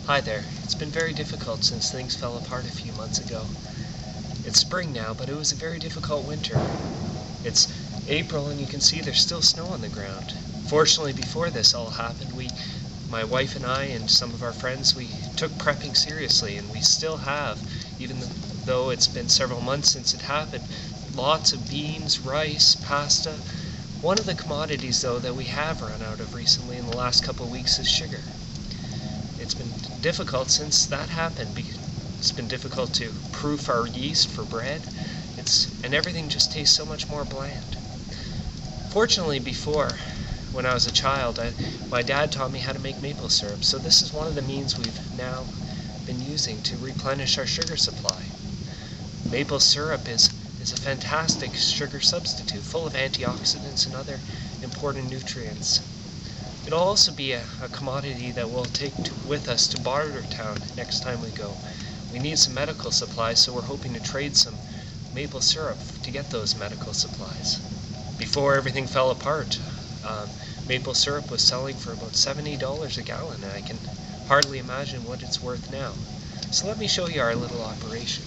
Hi there. It's been very difficult since things fell apart a few months ago. It's spring now, but it was a very difficult winter. It's April and you can see there's still snow on the ground. Fortunately, before this all happened, my wife and I and some of our friends, we took prepping seriously, and we still have, even though it's been several months since it happened, lots of beans, rice, pasta. One of the commodities, though, that we have run out of recently in the last couple of weeks is sugar. It's been difficult since that happened. It's been difficult to proof our yeast for bread, and everything just tastes so much more bland. Fortunately, before, when I was a child, my dad taught me how to make maple syrup, so this is one of the means we've now been using to replenish our sugar supply. Maple syrup is a fantastic sugar substitute, full of antioxidants and other important nutrients. It'll also be a commodity that we'll take with us to Bartertown next time we go. We need some medical supplies, so we're hoping to trade some maple syrup to get those medical supplies. Before everything fell apart, maple syrup was selling for about $70 a gallon, and I can hardly imagine what it's worth now. So let me show you our little operation.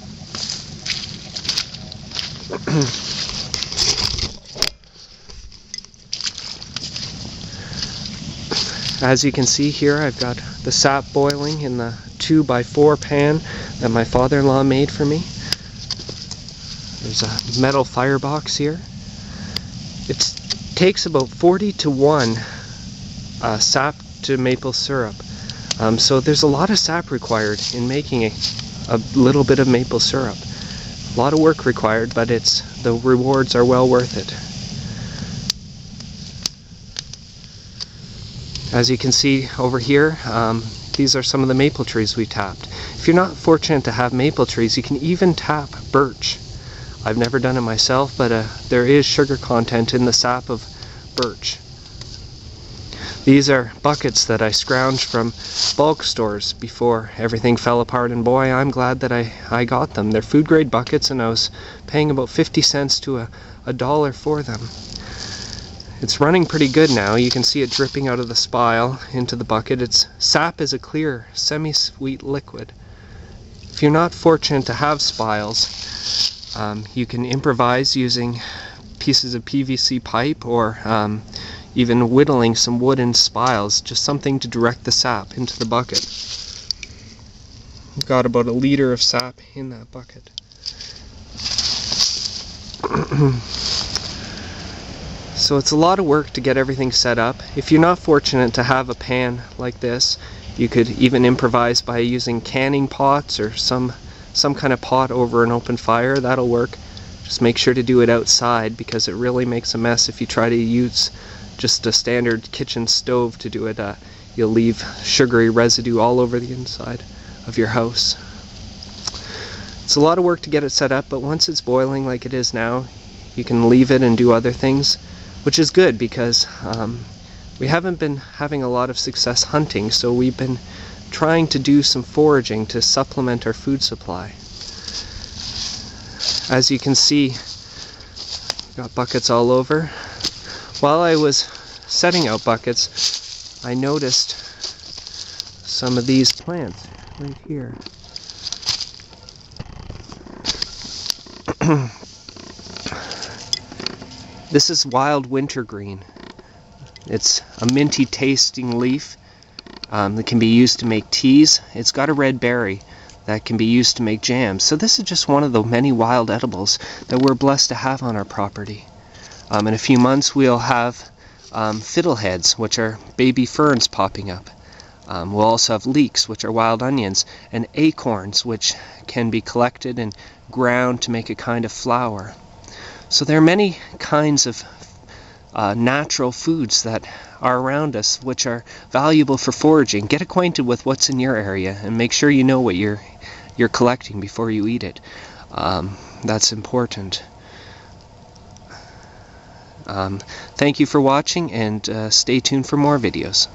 As you can see here, I've got the sap boiling in the 2x4 pan that my father-in-law made for me. There's a metal firebox here. It takes about 40 to 1 sap to maple syrup. So there's a lot of sap required in making a little bit of maple syrup. A lot of work required, but the rewards are well worth it. As you can see over here, these are some of the maple trees we tapped. If you're not fortunate to have maple trees, you can even tap birch. I've never done it myself, but there is sugar content in the sap of birch. These are buckets that I scrounged from bulk stores before everything fell apart, and boy, I'm glad that I got them. They're food grade buckets, and I was paying about 50 cents to a dollar for them. It's running pretty good now. You can see it dripping out of the spile into the bucket. Sap is a clear, semi-sweet liquid. If you're not fortunate to have spiles, you can improvise using pieces of PVC pipe or even whittling some wooden spiles, just something to direct the sap into the bucket. We've got about a liter of sap in that bucket. So it's a lot of work to get everything set up. If you're not fortunate to have a pan like this, you could even improvise by using canning pots or some kind of pot over an open fire. That'll work. Just make sure to do it outside, because it really makes a mess if you try to use just a standard kitchen stove to do it. You'll leave sugary residue all over the inside of your house. It's a lot of work to get it set up, but once it's boiling like it is now, you can leave it and do other things, which is good because we haven't been having a lot of success hunting, so we've been trying to do some foraging to supplement our food supply. As you can see, got buckets all over. While I was setting out buckets, I noticed some of these plants right here. This is wild wintergreen. It's a minty tasting leaf that can be used to make teas. It's got a red berry that can be used to make jams. So this is just one of the many wild edibles that we're blessed to have on our property. In a few months we'll have fiddleheads, which are baby ferns popping up. We'll also have leeks, which are wild onions, and acorns, which can be collected and ground to make a kind of flour. So there are many kinds of natural foods that are around us which are valuable for foraging. Get acquainted with what's in your area and make sure you know what you're collecting before you eat it. That's important. Thank you for watching, and stay tuned for more videos.